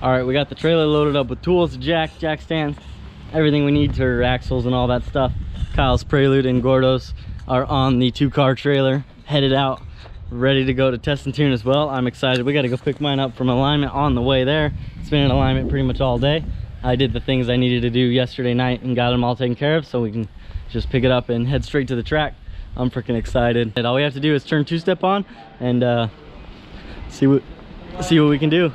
All right, we got the trailer loaded up with tools, jack stands, everything we need for axles and all that stuff. Kyle's Prelude and Gordo's are on the 2-car trailer, headed out, ready to go to test and tune as well. I'm excited. We got to go pick mine up from alignment on the way there. It's been in alignment pretty much all day. I did the things I needed to do yesterday night and got them all taken care of, so we can just pick it up and head straight to the track. I'm freaking excited. And all we have to do is turn 2-step on and see what we can do.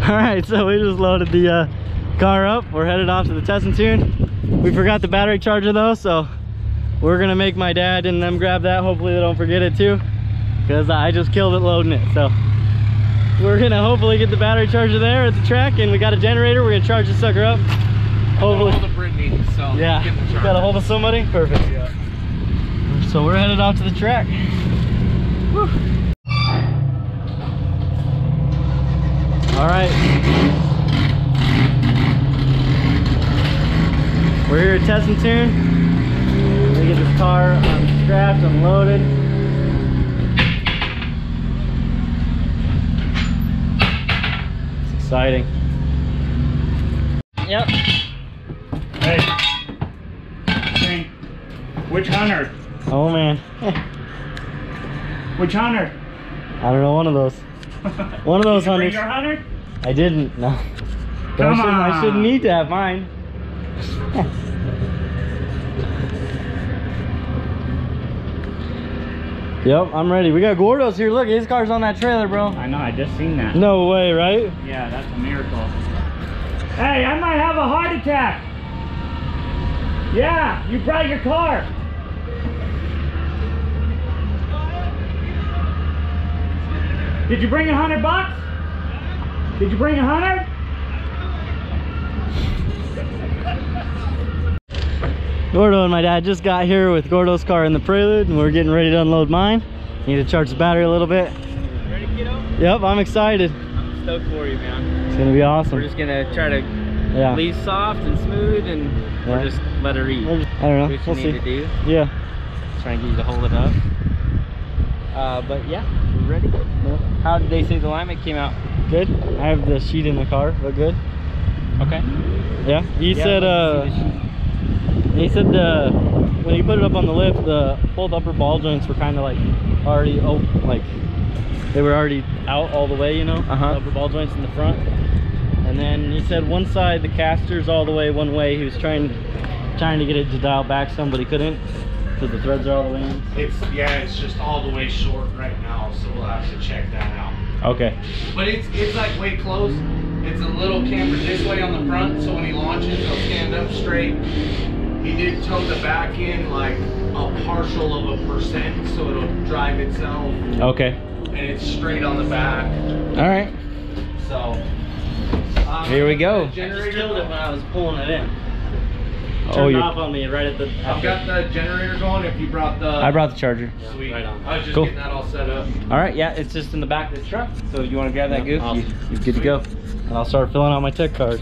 All right, so we just loaded the car up. We're headed off to the test and tune. We forgot the battery charger though, so we're gonna make my dad and them grab that. Hopefully they don't forget it too, because I just killed it loading it. So we're gonna hopefully get the battery charger there at the track, and we got a generator. We're gonna charge this sucker up. Hopefully. Hold of Brittany, so yeah, you got a hold of somebody? Perfect. Yeah. So we're headed off to the track. Whew. All right. We're here at Test and Tune. We get this car unstrapped, unloaded. It's exciting. Yep. Hey, which hunter? Oh man. Which hunter? I don't know, one of those. One of those hunters. Did you bring your hunter? I didn't, no. But Come I shouldn't on. need to have mine. Yep, I'm ready. We got Gordo's here. Look, his car's on that trailer, bro. I know, I just seen that. No way, right? Yeah, that's a miracle. Hey, I might have a heart attack. Yeah, you brought your car. Did you bring $100? Did you bring $100? Gordo and my dad just got here with Gordo's car in the Prelude, and we're getting ready to unload mine. Need to charge the battery a little bit. Ready, kiddo? Yep, I'm excited. I'm stoked for you, man. It's gonna be awesome. We're just gonna try to Yeah. leave soft and smooth, and we'll just let her eat. I don't know. Do what We'll you see. need to do. Yeah. Try and get you to hold it up. But yeah, we're ready. How did they say the alignment came out? Good. I have the sheet in the car, but good. Okay. Yeah. He said when he put it up on the lift, both upper ball joints were kind of like already like they were already out all the way, you know. The upper ball joints in the front. And then he said one side the caster's all the way one way. He was trying to get it to dial back some, but he couldn't because the threads are all the way in. It's just all the way short right now, so we'll have to check that out. Okay. But it's like way close. It's a little camber this way on the front, so when he launches, he'll stand up straight. He did tow the back in like a partial of a %, so it'll drive itself. Okay. And it's straight on the back. All right. So Here we go. I just killed it when I was pulling it in. Oh, Turned off on me right at the. I've got the generator going. If you brought the. I brought the charger. Sweet. Right on. I was just Cool. getting that all set up. All right, yeah, it's just in the back of the truck. So you want to grab that, Goof? Awesome. You're good to go. And I'll start filling out my tech card.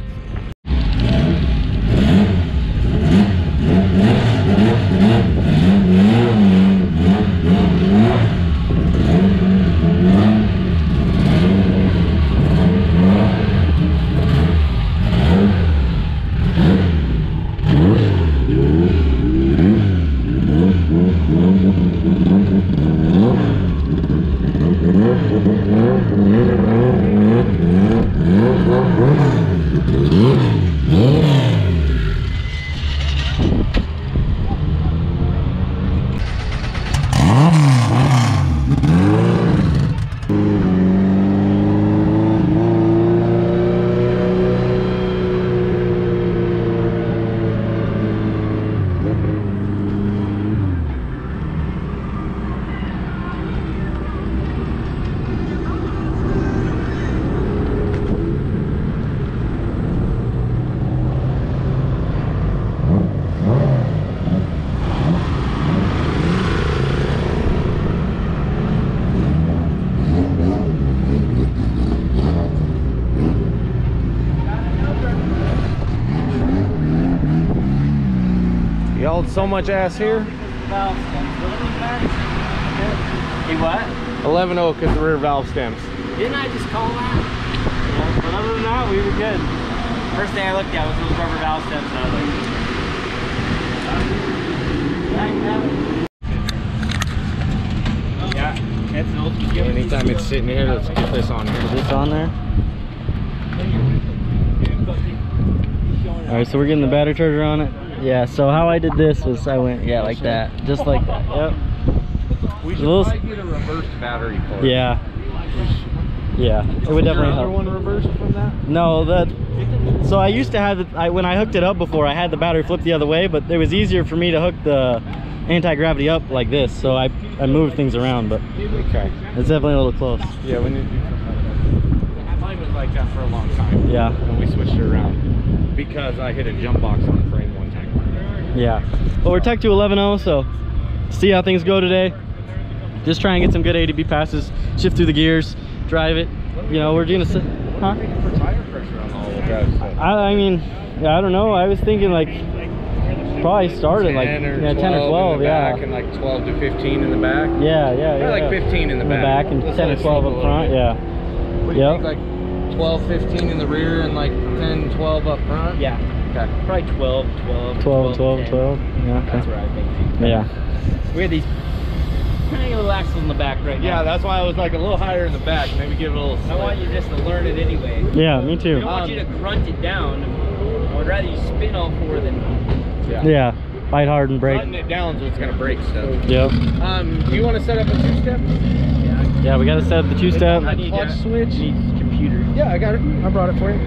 You hauled so much ass here. He what? 11 oak at the rear valve stems. Didn't I just call that? Yeah, but other than that, we were good. First thing I looked at was those rubber valve stems, and I was like, yeah, that's the ultimate gift. Anytime it's sitting here, let's get this on here. Is this on there? All right, so we're getting the battery charger on it. Yeah, so how I did this was I went, yeah, like that, just like that. Yep. We should probably get a reversed battery for it. Yeah. Yeah, it would definitely help. One reversed from that? No, so I used to have it, when I hooked it up before, I had the battery flip the other way, but it was easier for me to hook the anti-gravity up like this, so I moved things around, but Okay. it's definitely a little close. Yeah, we need to do something like that. Mine was like that for a long time. Yeah. And we switched it around because I hit a jump box on the frame one time. Yeah. But we're tech to 11.0, so see how things go today. Just try and get some good ADB passes, shift through the gears, drive it. You know, we're gonna sit. Huh? For tire pressure on all-wheel drive stuff. I mean, yeah, I don't know. I was thinking like probably started like 10 or 12, in the yeah. back and like 12 to 15 in the back. Yeah, yeah, yeah. Probably like 15 in the back. and Let's 10 let or it 12 slope up a front. little Yeah. What do you think, like 12, 15 in the rear and like 10, 12 up front? Yeah, Okay. probably 12. 12. 10. Yeah. Okay. That's where I think. Yeah. We have these tiny little axles in the back right now. Yeah, that's why I was like a little higher in the back. Maybe give it a little I want you just to learn it anyway. Yeah, me I too. don't want you to grunt it down. I would rather you spin all four than Yeah. Bite hard and brake. Button it down so it's gonna break stuff. Yep. Do you want to set up a two-step? Yeah, we gotta set up the two-step. I need Clutch switch? Needs computer. Yeah, I got it. I brought it for you.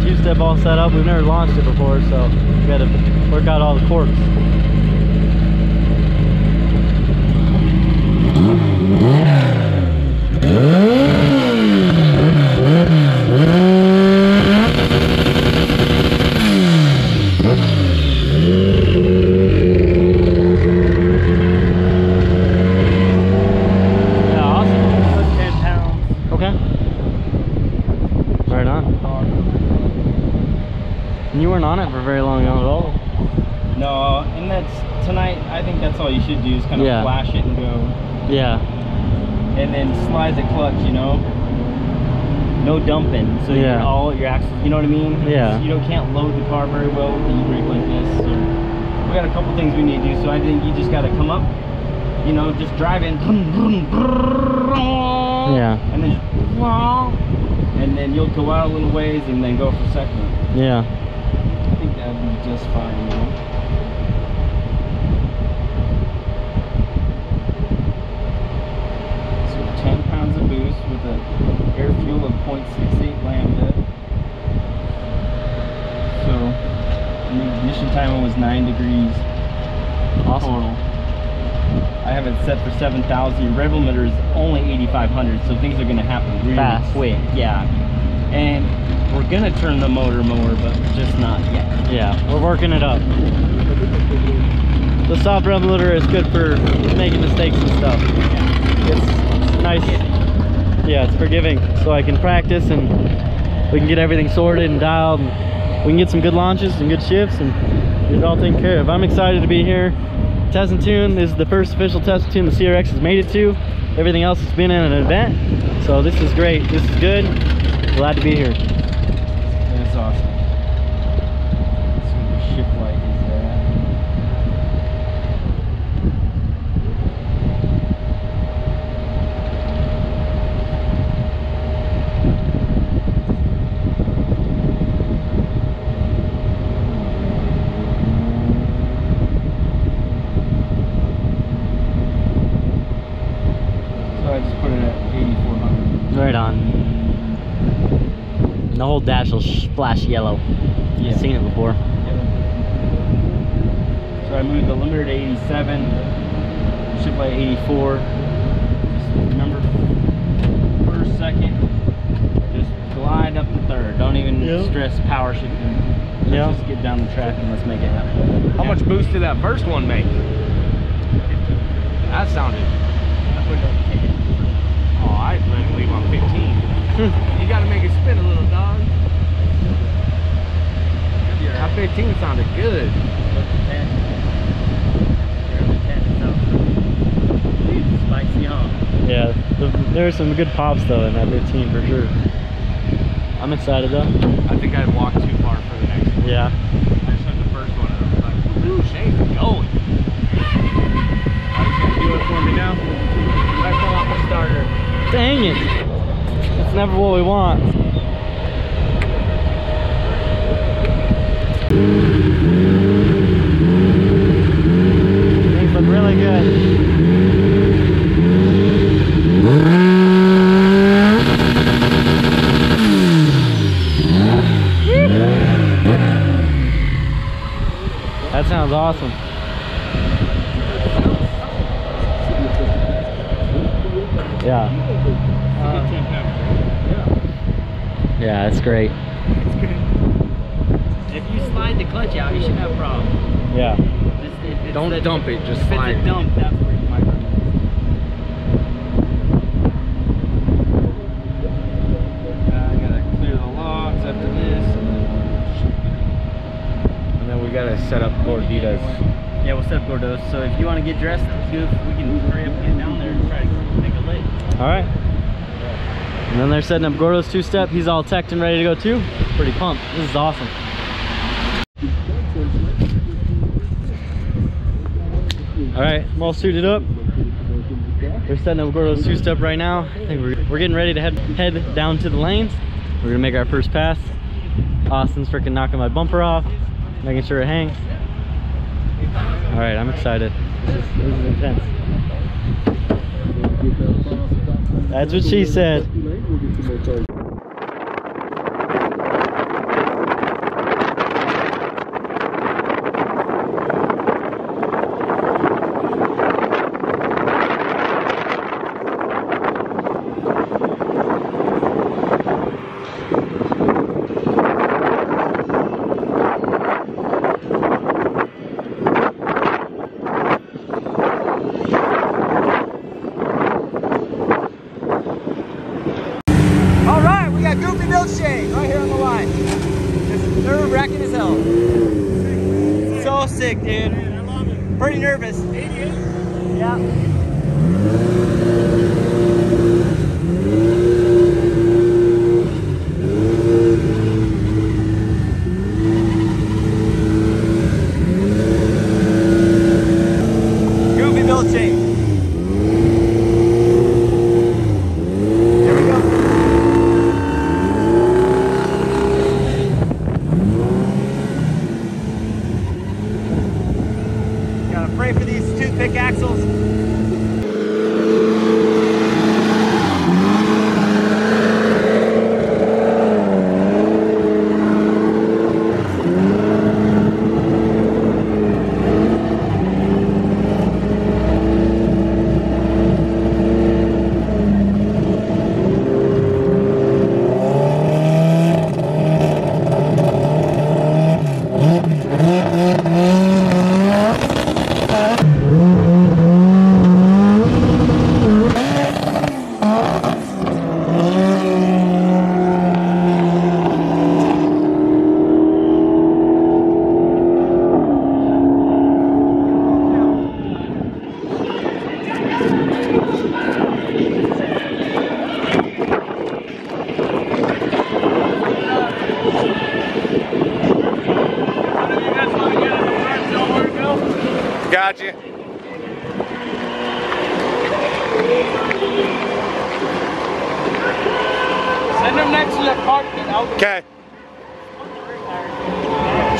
Two-step all set up. We've never launched it before, so we got to work out all the quirks. Yeah, awesome. 10 pounds. Okay. Right on. And you weren't on it for very long at all. No, and that's tonight. I think that's all you should do is kind of Yeah. flash it and go, Yeah. and then slide the clutch. You know, no dumping. So Yeah. all your axles. You know what I mean? Yeah. You can't load the car very well with the e-brake like this. So we got a couple things we need to do. So I think you just got to come up. You know, just drive in. Yeah. And then and then you'll go out a little ways and then go for second. Yeah. I think that'd be just fine, you know. So 10 pounds of boost with an air fuel of 0.68 lambda. So and the ignition timer was 9 degrees Awesome. total. I have it set for 7,000. Your rev limiter is only 8,500, so things are going to happen really Fast. quick. Yeah. And we're going to turn the motor more, but just not yet. Yeah, we're working it up. The soft rev limiter is good for making mistakes and stuff. It's nice. Yeah, it's forgiving. So I can practice and we can get everything sorted and dialed. And we can get some good launches and good shifts and get it all taken care of. I'm excited to be here. Test and tune. This is the first official test and tune the CRX has made it to. Everything else has been in an event. So this is great. This is good. Glad to be here. That's awesome. Let's see what the ship light is there. So I just put it at 8400. Right on. And the whole dash will flash yellow. Yeah. I've seen it before. So I moved the limiter to 87, ship light 84. Just remember, first, second, just glide up to third. Don't even stress power shifting. Let's just get down the track and let's make it happen. How much boost did that first one make? That sounded. Oh, I'd leave on 15. You gotta make it spin a little, dog. That 15 sounded good. Spicy, huh? Yeah, there are some good pops though in that 15 for sure. I'm excited though. I think I'd walk too far for the next one. Yeah. I just had the first one and I was like, ooh, Shane's going. He's gonna do it for me now. I fell off the starter. Dang it! That's never what we want. Things look really good. That sounds awesome. Yeah. Yeah, it's great. If you slide the clutch out, you shouldn't have a problem. Yeah. Don't dump it, just If slide. it's a dump, that's where you might run. I gotta clear the logs after this. And then we gotta set up gorditas. Yeah, we'll set up Gordos. So if you want to get dressed, Goof, we can hurry up and get down there and try to make a lit. All right. And then they're setting up Gordo's two-step. He's all teched and ready to go too. Pretty pumped. This is awesome. All right, I'm all suited up. They're setting up Gordo's two-step right now. I think we're getting ready to head down to the lanes. We're gonna make our first pass. Austin's freaking knocking my bumper off, making sure it hangs. All right, I'm excited. This is intense. That's what she said. GoofyBuilt Shane right here on the line. It's nerve-wracking as hell. So sick, dude. I love it. Pretty nervous. 88? Yeah. GoofyBuilt Shane. Pray for these toothpick axles.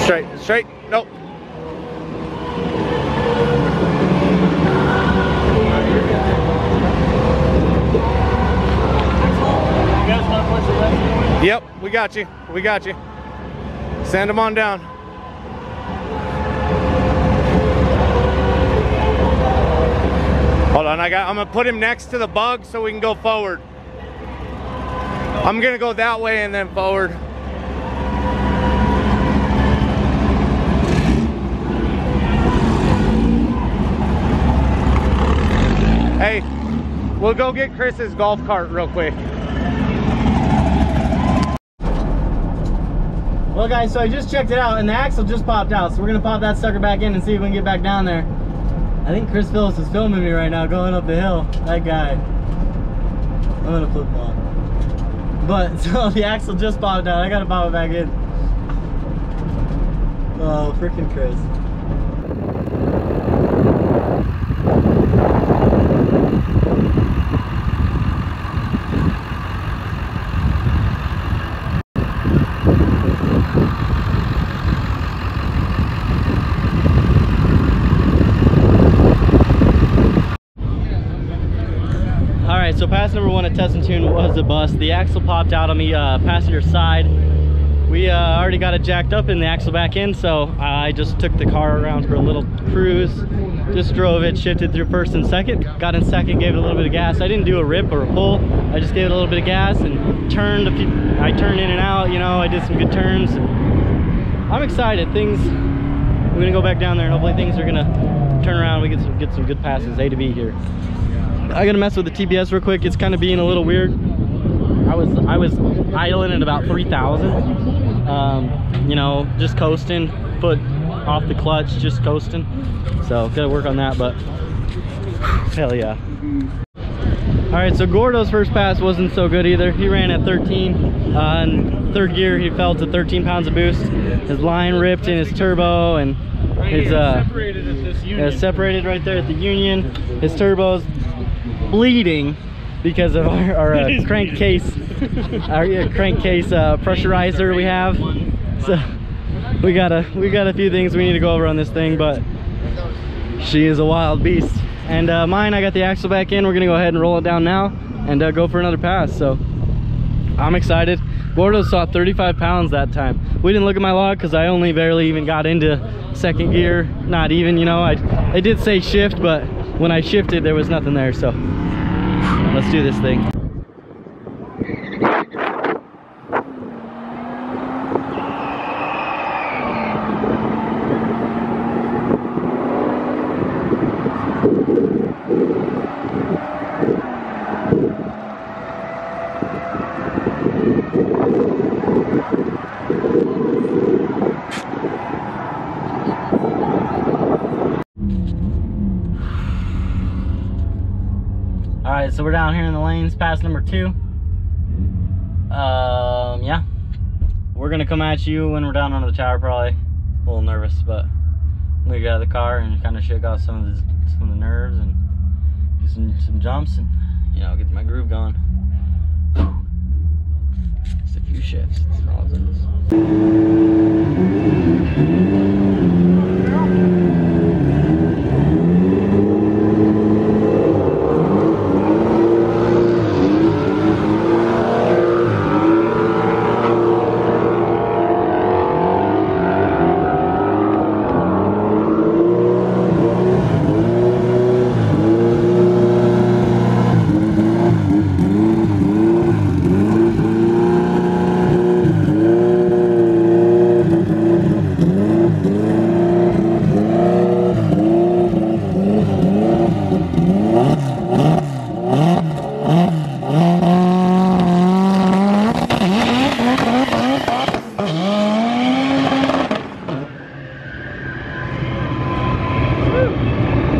Straight, straight, nope. Yep, we got you. We got you. Send them on down. Hold on, I'm gonna put him next to the bug so we can go forward. I'm gonna go that way and then forward. Hey, we'll go get Chris's golf cart real quick. Well guys, so I just checked it out and the axle just popped out, so we're gonna pop that sucker back in and see if we can get back down there. I think Chris Phillips is filming me right now going up the hill. That guy. I'm gonna flip him off. But so the axle just popped out. I gotta pop it back in. Oh, freaking Chris. Alright, so pass number 1 at Test and Tune was a bust. The axle popped out on the passenger side. We already got it jacked up and the axle back in, so I just took the car around for a little cruise. Just drove it, shifted through first and second. Got in second, gave it a little bit of gas. I didn't do a rip or a pull. I just gave it a little bit of gas and turned I turned in and out, you know, I did some good turns. I'm excited. We're gonna go back down there and hopefully things are gonna turn around. We get some good passes A to B here. I gotta mess with the TPS real quick. It's kind of being a little weird. I was idling at about 3,000. You know, just coasting, foot off the clutch, just coasting. So gotta work on that, but hell yeah. All right, so Gordo's first pass wasn't so good either. He ran at 13. In third gear, he fell to 13 pounds of boost. His line ripped in his turbo, and his separated at this union. Separated right there at the union. His turbo's bleeding because of our crankcase, pressurizer we have. So we got a few things we need to go over on this thing, but she is a wild beast. And mine, I got the axle back in. We're gonna go ahead and roll it down now and go for another pass. So I'm excited. Gordo saw 35 pounds that time. We didn't look at my log because I only barely even got into second gear. Not even, you know, I did say shift, but when I shifted, there was nothing there. So let's do this thing. Alright, so we're down here in the lanes, pass number 2. Yeah. We're gonna come at you when we're down under the tower, probably. A little nervous, but I'm gonna get out of the car and kind of shake off some of the nerves and do some jumps and, you know, get my groove going. Just a few shifts, that's all it is.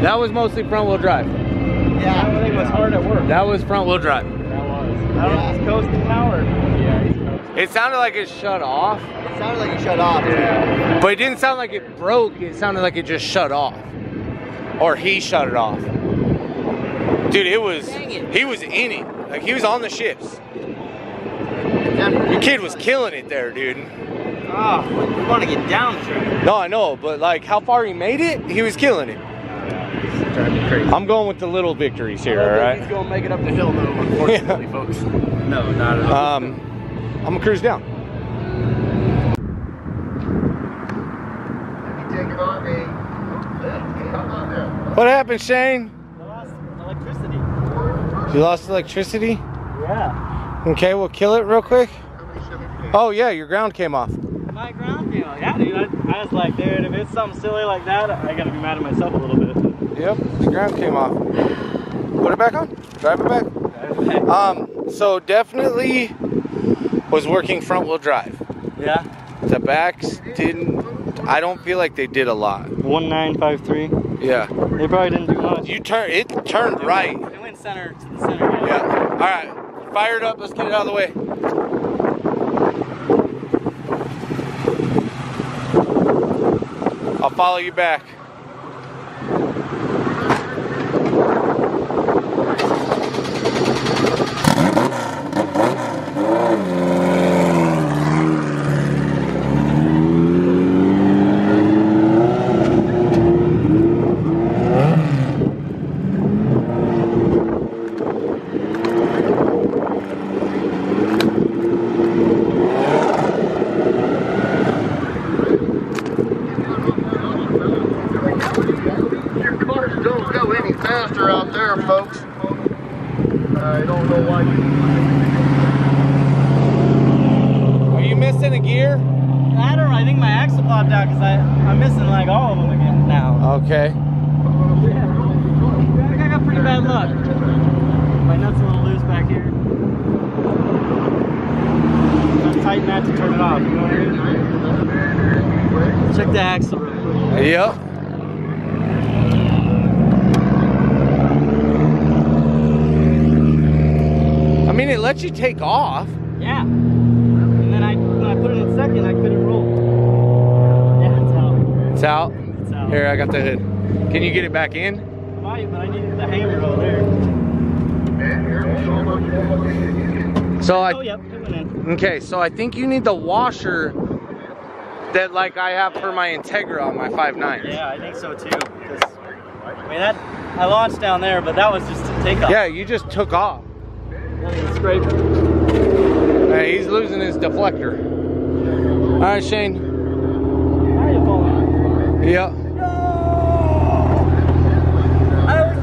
That was mostly front wheel drive. Yeah, I think it was hard at work. That was front wheel drive. That was coasting power. Yeah, he's coasting. It sounded like it shut off. It sounded like it shut off. Yeah. But it didn't sound like it broke. It sounded like it just shut off. Or he shut it off. Dude, he was in it. Like, he was on the shifts. Your kid was killing it there, dude. Oh, we want to get down the track. No, I know, but like how far he made it, he was killing it. Driving me crazy. I'm going with the little victories here, all right? He's going to make it up the hill, though, unfortunately, folks. No, not at all. I'm gonna cruise down. What happened, Shane? I lost electricity. You lost electricity? Yeah. Okay, we'll kill it real quick. Oh yeah, your ground came off. My ground came off. Yeah, dude. I was like, dude, if it's something silly like that, I gotta be mad at myself a little bit. Yep, the ground came off. Put it back on. Drive it back. So definitely was working front wheel drive. Yeah. The backs didn't. I don't feel like they did a lot. 1953. Yeah. They probably didn't do much. It turned right. It went center to the center. Yeah. All right. Fire it up. Let's get it out of the way. I'll follow you back. Out there, folks. I don't know why Are you missing a gear? I don't know. I think my axle popped out because I'm missing like all of them again now. Okay. Yeah. I got pretty bad luck. My nut's a little loose back here. Gotta tighten that to turn it off. You know what I mean? Check the axle real quick. Yep. I mean, it lets you take off. Yeah. And then when I put it in second, I couldn't roll. Yeah, it's out. It's out. It's out. Here, I got the hood. Can you get it back in? Might, but I needed the hammer over there. So Oh, yep, it went in. okay, so I think you need the washer that like I have for my Integra on my 5.9. Yeah, I think so too. Because I mean, I launched down there, but that was just to take off. Yeah, you just took off. Scrape. Hey, he's losing his deflector. All right, Shane. How are you falling? Yep.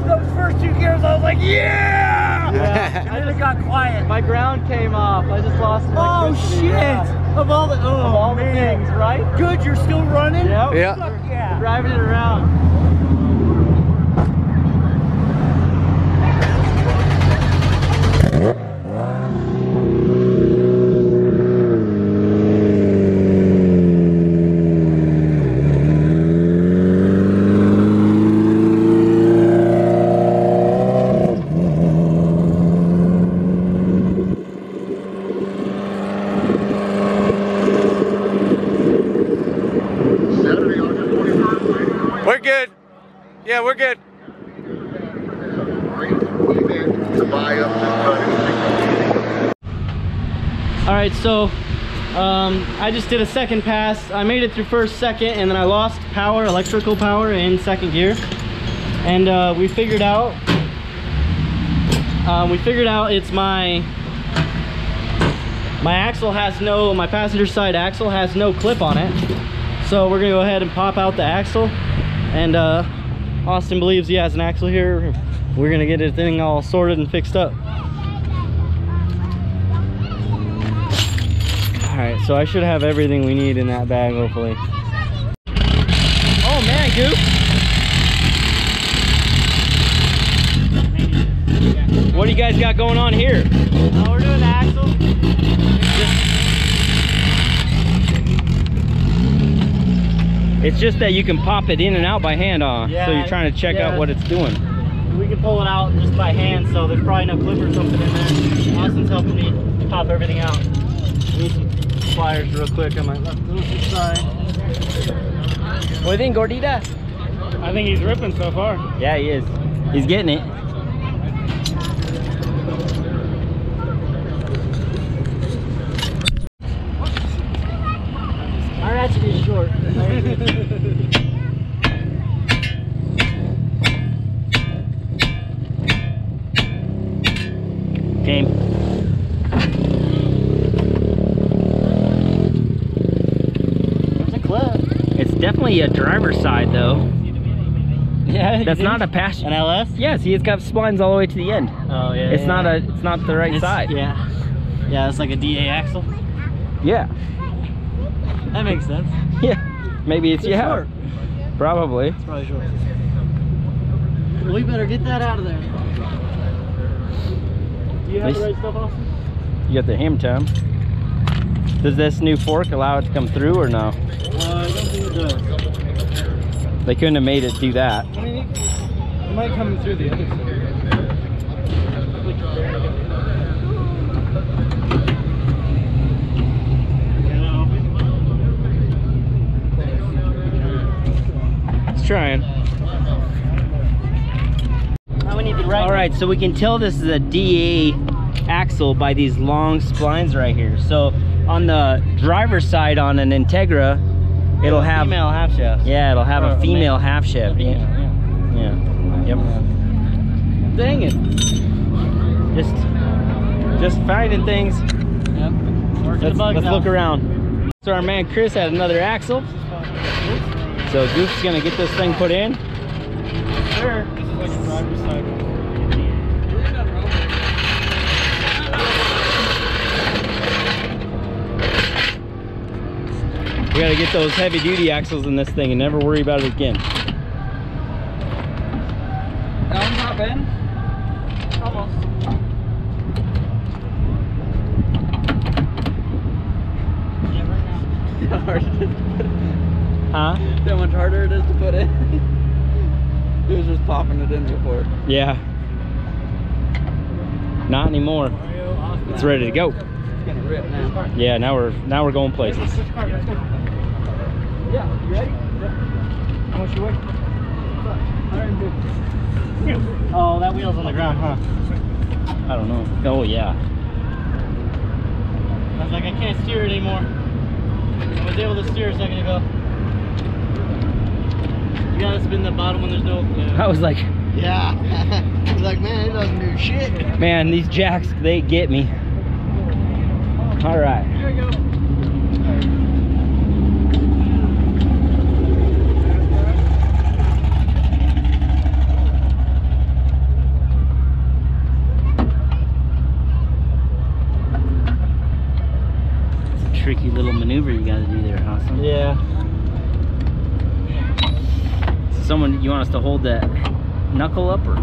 Those first 2 gears, I was like, yeah! I just got quiet. My ground came off. I just lost electricity. Oh, shit! Yeah. Of all the things, right? Good, you're still running? Yep. Yeah. Fuck yeah. Driving it around. We're good. Yeah, we're good. All right, so I just did a second pass. I made it through first, second, and then I lost power, electrical power in second gear. And we figured out it's my axle has no, my passenger side axle has no clip on it. So we're gonna go ahead and pop out the axle. And Austin believes he has an axle here. We're gonna get the thing all sorted and fixed up. All right, so I should have everything we need in that bag, hopefully. Oh man, Goof! What do you guys got going on here? We're doing the axle. It's just that you can pop it in and out by hand, Yeah, so you're trying to check out what it's doing. We can pull it out just by hand, so there's probably no clip or something in there. Austin's helping me pop everything out. I need some pliers real quick on my left side. What do you think, Gordita? I think he's ripping so far. Yeah, he is. He's getting it. ratchet is short. Game. There's a clip. It's definitely a driver's side though. Yeah. That's not a passion. An LS? Yeah, see, it's got splines all the way to the end. Oh yeah. It's not the right side. Yeah. Yeah, it's like a DA axle. Yeah. That makes sense. Yeah. Maybe it's short. Probably. It's probably short. We better get that out of there. Do you have the right stuff, Austin? You got the ham time. Does this new fork allow it to come through or no? I don't think it does. They couldn't have made it do that. I mean, it might come through the other side. It's trying. All right, so we can tell this is a DA axle by these long splines right here. So on the driver's side on an Integra, it'll have female half shaft. Yeah, it'll have a female half shaft. Yeah. Yep. Dang it. Just finding things. Yep. Let's look around. So our man Chris had another axle. So Goof's gonna get this thing put in. Sure. This is like a driver's side. We gotta get those heavy duty axles in this thing and never worry about it again. Thumbs up in. Almost. How hard it is to put in. Huh? How much harder it is to put in. He was just popping it in before. Yeah. Not anymore. It's ready to go. It's gonna rip now. Yeah, now we're going places. Yeah, you ready? How much you weigh? 150. Oh, that wheel's on the ground, huh? I don't know. Oh yeah. I was like, I can't steer it anymore. I was able to steer a second ago. You gotta spin the bottom when there's no... I was like, Yeah. He's like, man, it doesn't do shit. man, these jacks, they get me. All right. Here we go. It's a tricky little maneuver you gotta do there, huh? Son? Yeah. Someone, you want us to hold that knuckle up, or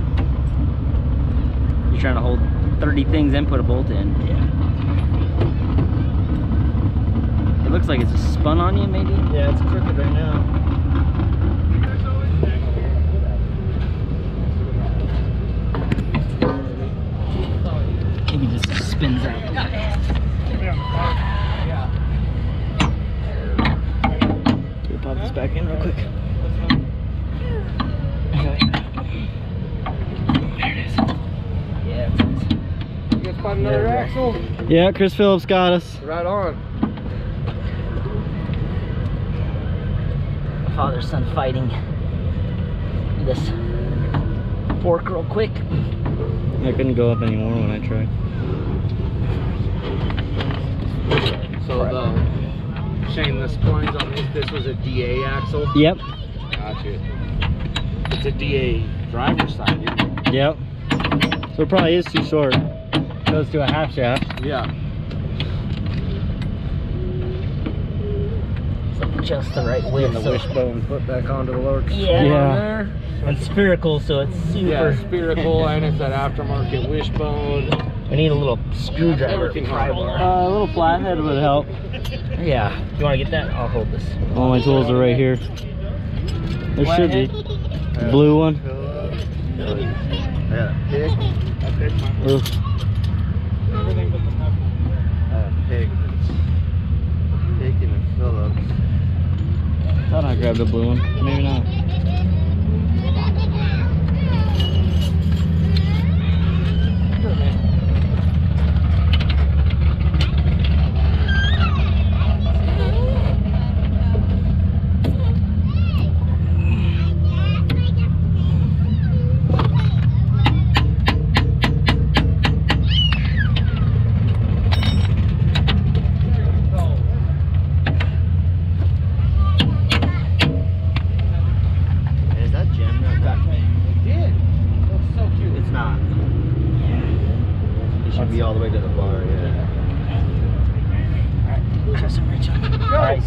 you're trying to hold 30 things and put a bolt in? Yeah. It looks like it's spun on you, maybe? Yeah, it's crooked right now. Maybe just spins out. Can we pop this back in real quick? There it is. Yeah, it's nice. You guys spot another axle? Yeah, Chris Phillips got us. Right on. Father-son fighting this fork real quick. I couldn't go up anymore when I tried. So Shane, the splines on this was a DA axle? Yep. Gotcha. It's a DA driver's side, isn't it? Yep. So it probably is too short. Goes to a half shaft. Yeah. So just the right width. The wishbone put back onto the lower. Yeah. Yeah. And spherical, so it's super. Yeah, spherical, and it's that aftermarket wishbone. We need a little screwdriver. Everything pry hard. bar. A little flathead would help. Yeah. You want to get that? I'll hold this. All my tools are right here. There should be. The blue one. Yeah. Pig. Oof. Everything but the top. Pig. Pig and Phillips. Thought I grabbed the blue one. Maybe not.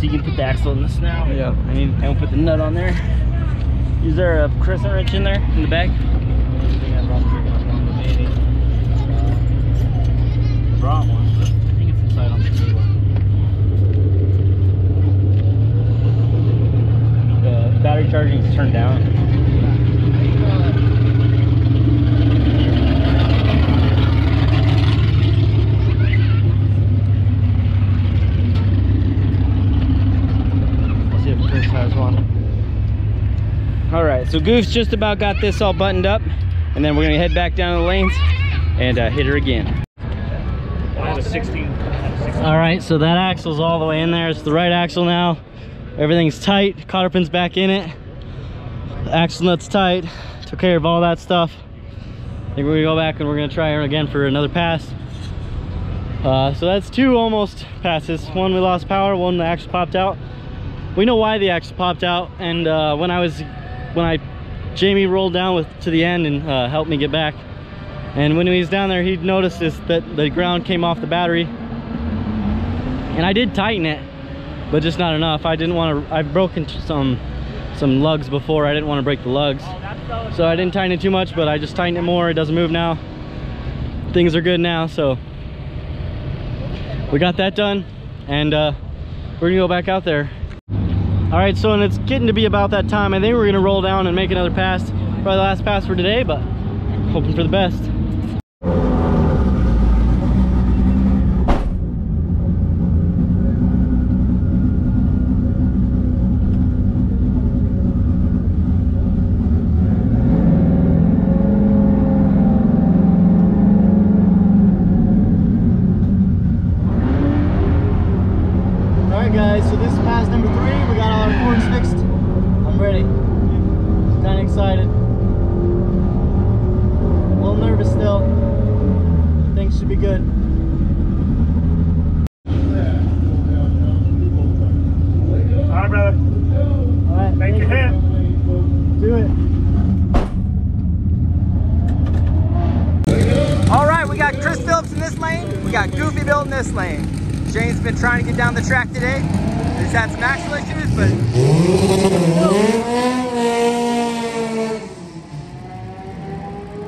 so you can put the axle in this now. Yeah. And we'll put the nut on there. Is there a crescent wrench in there in the back? Brought one, but I think it's inside on the table. The battery charging is turned down. Let's see if Chris has one. All right, so Goof's just about got this all buttoned up, and then we're gonna head back down the lanes and hit her again. I have a 16. All right, so that axle's all the way in there. It's the right axle now. Everything's tight. Cotter pin's back in it. The axle nut's tight. Took care of all that stuff. I think we're gonna go back and we're gonna try her again for another pass. So that's 2 almost passes. One we lost power, one the axle popped out. We know why the axle popped out, and when Jamie rolled down to the end and helped me get back. And when he was down there, he noticed that the ground came off the battery. And I did tighten it, but just not enough. I didn't want to, I've broken some lugs before. I didn't want to break the lugs. So I didn't tighten it too much, but I just tightened it more. It doesn't move now. Things are good now, so we got that done. And we're gonna go back out there. All right, so and it's getting to be about that time. I think we're gonna roll down and make another pass. Probably the last pass for today, but hoping for the best. Guys, so this is pass number 3. We got all our cords fixed. I'm ready. Kind of excited. A little nervous still. Things should be good. All right, brother. All right. Make your hit. Do it. All right, we got Chris Phillips in this lane. We got GoofyBuilt in this lane. Shane's been trying to get down the track today. He's had some axle issues, but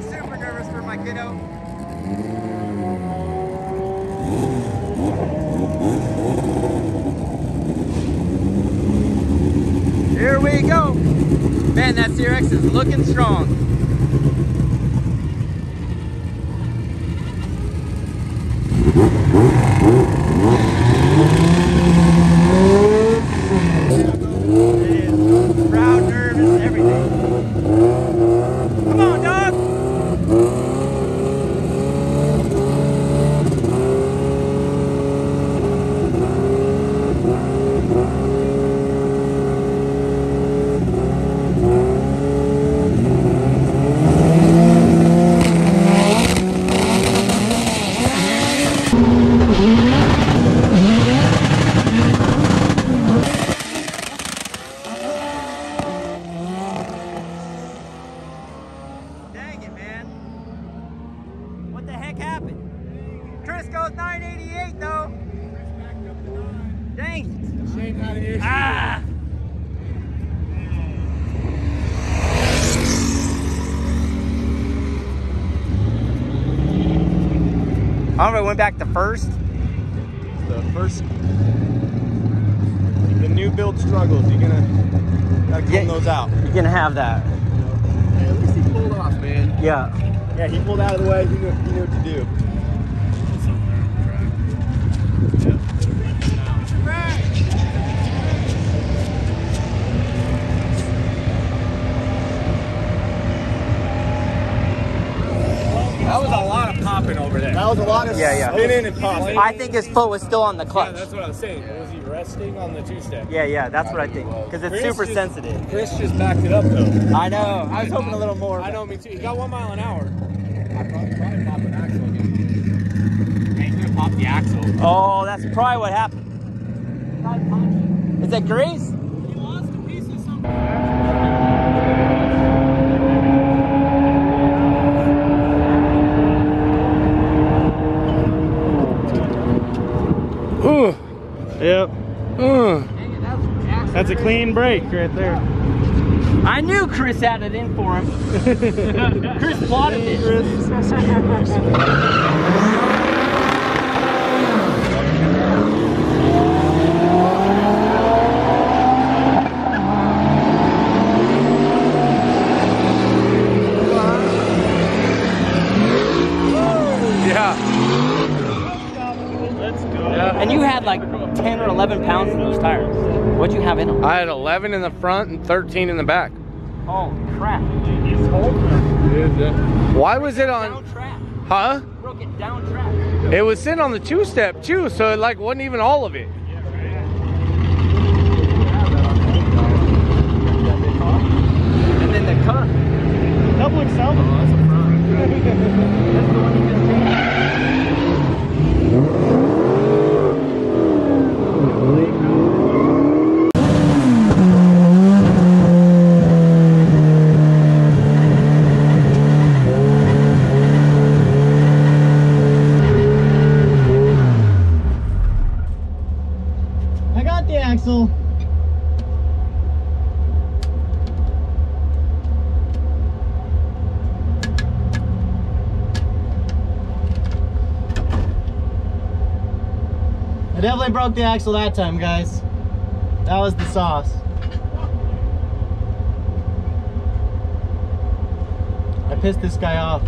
super nervous for my kiddo. Here we go. Man, that Crx is looking strong. Proud, nervous, everything. Come on, dog! Dang it, man. What the heck happened? Chris goes 988 though. Dang it. Shane had an issue. Ah! I remember went back to first. The first, the new build struggles. You're gotta clean those out. You can have that. Hey, at least he pulled off, man. Yeah. Yeah, he pulled out of the way. He knew what to do. That was a lot of popping over there. That was a lot of spinning and popping. I think his foot was still on the Yeah, clutch. that's what I was saying. Was he resting on the two-step? Yeah, that's what I think. Because it's Chris super just- sensitive. Chris just backed it up, though. I know. I was hoping a little more. I know, me too. He got 1 mile an hour. I probably pop an axle again. He's gonna pop the axle. Oh, that's probably what happened. Is that grease? He lost a piece of something. Yep. That's a clean break right there. I knew Chris had it in for him. Chris plotted it. And you had like 10 or 11 pounds in those tires. What'd you have in them? I had 11 in the front and 13 in the back. Holy crap. Why was it on? Down track. Huh? You broke it down track. It was sitting on the two-step too, so it like wasn't even all of it. And then the cut. Public salvo. That's the one you just I got the axle. I definitely broke the axle that time, guys. That was the sauce. I pissed this guy off.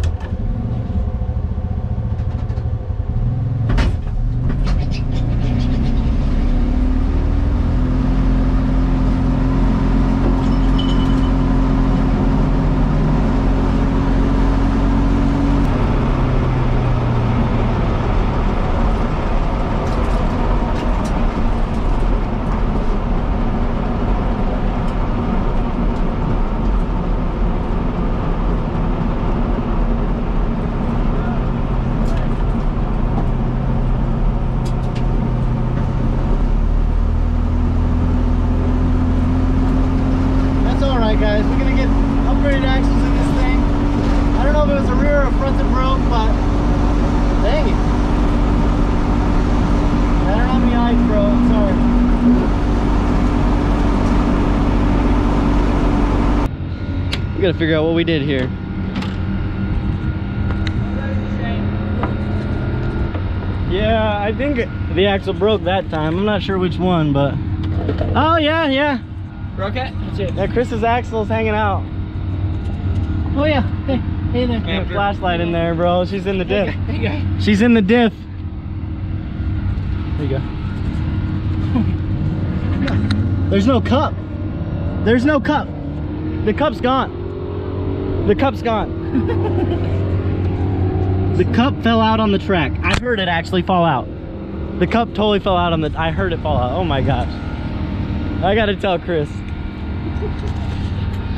Guys, we're gonna get upgraded axles in this thing. I don't know if it was a rear or a front that broke, but dang it. I don't have any eyes, bro. I'm sorry. We gotta figure out what we did here. Yeah, I think the axle broke that time. I'm not sure which one, but oh yeah. broke it? That's it. Yeah, Chris's axle's hanging out. Oh yeah. Hey there. Got a flashlight in there, bro. She's in the diff. There you go. She's in the diff. There you go. There's no cup. There's no cup. The cup's gone. The cup's gone. The cup fell out on the track. I heard it actually fall out. The cup totally fell out on the... I heard it fall out. Oh my gosh. I gotta tell Chris.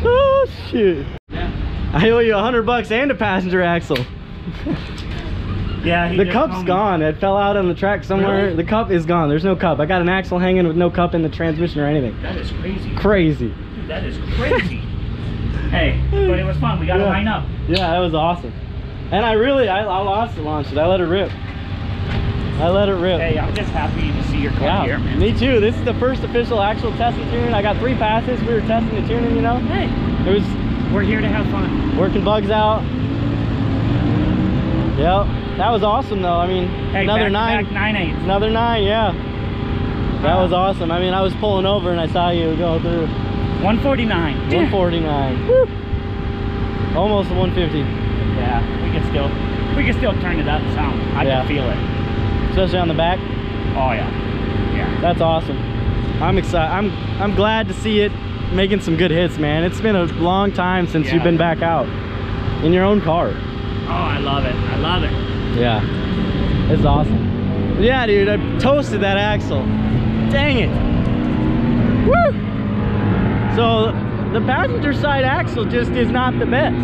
Oh shoot. Yeah. I owe you $100 and a passenger axle. Yeah, the cup's gone. It fell out on the track somewhere. Really? The cup is gone. There's no cup. I got an axle hanging with no cup in the transmission or anything. That is crazy. Crazy. Dude, that is crazy. Hey, but it was fun. We got to line up. Yeah, that was awesome. And I lost the launch it. I let it rip. Hey, I'm just happy to see your car here, man. Me too. This is the first official actual testing tuning. I got 3 passes. We were testing the tuning, you know. Hey, we're here to have fun. Working bugs out. Yep. That was awesome though. I mean, hey, another back 9. 9/8. Another 9, yeah. That was awesome. I mean, I was pulling over and I saw you go through. 149. 149. Woo. Almost 150. Yeah, we can still turn it up and sound. I can feel it. Especially on the back. Oh yeah. Yeah. That's awesome. I'm excited. I'm glad to see it making some good hits, man. It's been a long time since you've been back out in your own car. Oh, I love it. I love it. Yeah. It's awesome. But yeah, dude, I toasted that axle. Dang it. Woo! So the passenger side axle just is not the best.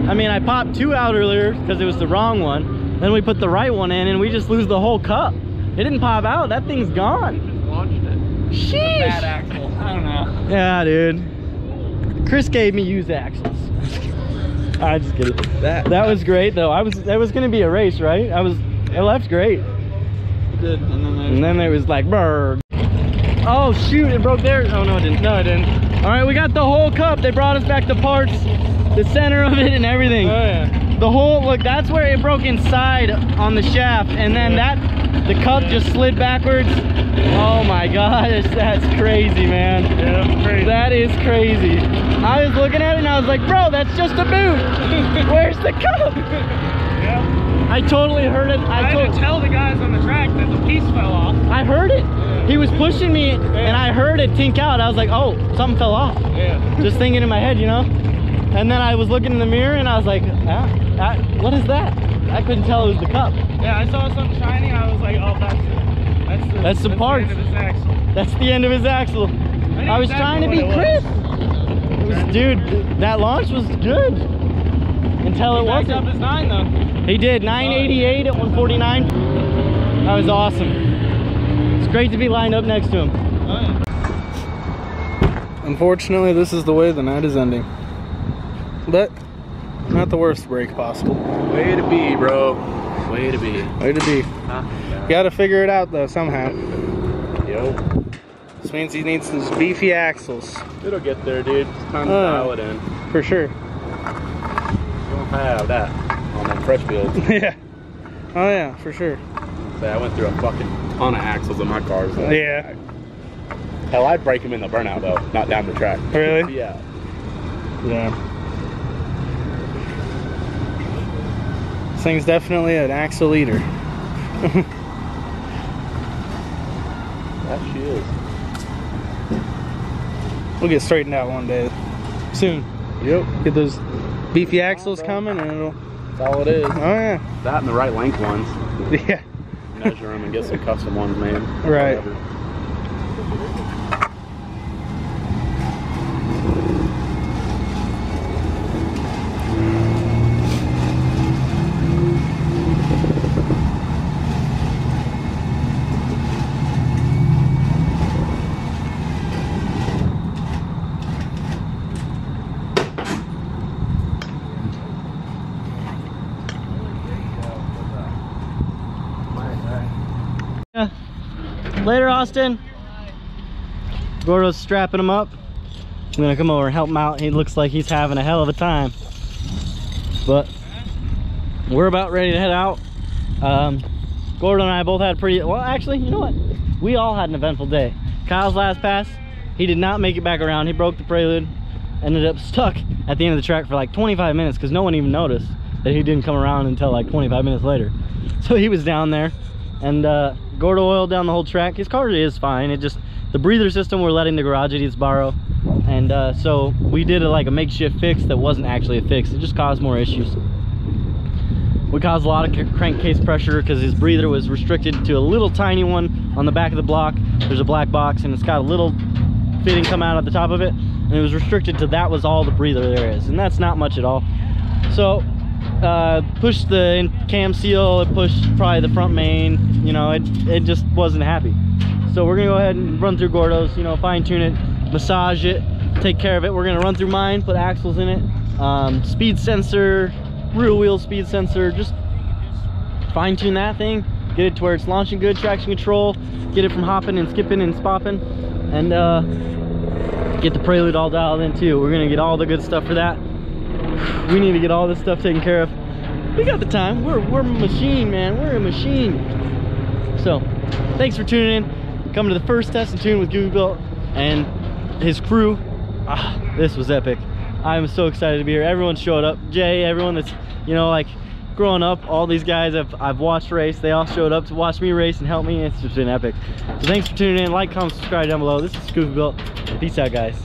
I mean, I popped 2 out earlier because it was the wrong one. Then we put the right one in and we just lose the whole cup. It didn't pop out. That thing's gone. Just launched it. Sheesh. Bad axle. I don't know. Yeah, dude. Chris gave me used axles. I just kidding. That was great though. That was gonna be a race, right? It left great. It did. And then it was like brr. Oh shoot, it broke there. Oh no, it didn't. No, it didn't. All right, we got the whole cup. They brought us back the parts, the center of it and everything. Oh yeah. The whole, look, that's where it broke inside on the shaft, and then the cup just slid backwards. Oh my gosh, that's crazy, man. Yeah, crazy. That is crazy. I was looking at it and I was like, bro, that's just a boot. Where's the cup? Yeah. I totally heard it. I had to tell the guys on the track that the piece fell off. I heard it. He was pushing me and I heard it tink out. I was like, oh, something fell off. Yeah. Just thinking in my head, you know? And then I was looking in the mirror and I was like, what is that? I couldn't tell it was the cup. Yeah, I saw something shiny. I was like, oh, that's the part. The end of his axle. That's the end of his axle. I was trying to be crisp. Dude, that launch was good. Until it wasn't. He backed up his 9 though. He did, 988 at 149. That was awesome. It's great to be lined up next to him. Oh, yeah. Unfortunately, this is the way the night is ending. But not the worst break possible. Way to be, bro. Way to be. Way to be. Gotta figure it out though somehow. Yo. This means he needs those beefy axles. It'll get there, dude. It's time to dial it in. For sure. Don't have that on that fresh build. Yeah. Oh yeah, for sure. Say, I went through a fucking ton of axles in my cars. Yeah. Hell, I'd break them in the burnout though, not down the track. Really? Yeah. Yeah. This thing's definitely an axle eater. That she is. We'll get straightened out one day. Soon. Yep. Get those beefy axles coming and it'll... That's all it is. Oh yeah. That and the right length ones. Yeah. Measure them and get some custom ones made. Right. Whatever. Later, Austin. Gordo's strapping him up. I'm gonna come over and help him out. He looks like he's having a hell of a time. But we're about ready to head out. Gordo and I both had pretty, well actually, you know what? We all had an eventful day. Kyle's last pass, he did not make it back around. He broke the prelude, ended up stuck at the end of the track for like 25 minutes because no one even noticed that he didn't come around until like 25 minutes later. So he was down there. And Gordo oiled down the whole track. His car is fine. It just, the breather system we're letting the garage idiots borrow. And so we did like a makeshift fix that wasn't actually a fix. It just caused more issues. We caused a lot of crankcase pressure because his breather was restricted to a little tiny one on the back of the block. There's a black box and it's got a little fitting come out at the top of it. And it was restricted to that was all the breather there is. And that's not much at all. So pushed the cam seal, it pushed probably the front main, you know, it just wasn't happy. So we're gonna go ahead and run through Gordo's, you know, fine tune it, massage it, take care of it. We're gonna run through mine, put axles in it, speed sensor, rear wheel speed sensor, just fine tune that thing, get it to where it's launching good, traction control, get it from hopping and skipping and spopping, and get the prelude all dialed in too. We're gonna get all the good stuff for that. We need to get all this stuff taken care of. We got the time. We're a machine, man. We're a machine. So thanks for tuning in, coming to the first test and tune with GoofyBuilt and his crew. This was epic. I'm so excited to be here. Everyone showed up. Jay, everyone that's, you know, like growing up, all these guys I've watched race, they all showed up to watch me race and help me. It's just been epic. So thanks for tuning in. Like, comment, subscribe down below. This is GoofyBuilt. Peace out, guys.